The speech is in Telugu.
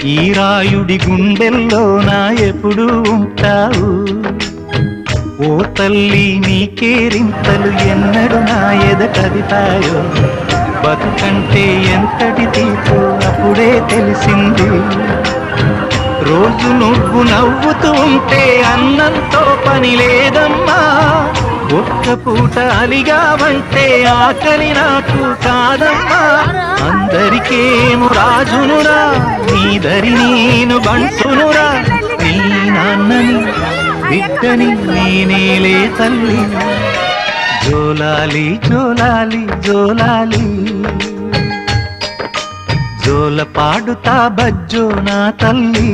ఈ రాయుడి గుండెల్లోన ఎప్పుడు ఉంటావు ఓ తల్లి నీకేరింతలు ఎన్నడు నా ఎద కదితాయో బతుకంటే ఎంతటి తీపో అప్పుడే తెలిసింది రోజు నువ్వు నవ్వుతూ ఉంటే అన్నంతో పని లేదమ్మా ఒక్క పూట అలిగావంటే ఆకలి నాకు కాదమ్మా అందరికేమో రాజునురా నీదరి నేను బంటునురా నీ నాన్నని బిడ్డని నేనేలే తల్లి జోలాలి జోలాలి జోలాలి జోల పాడుతా బజ్జో నా తల్లి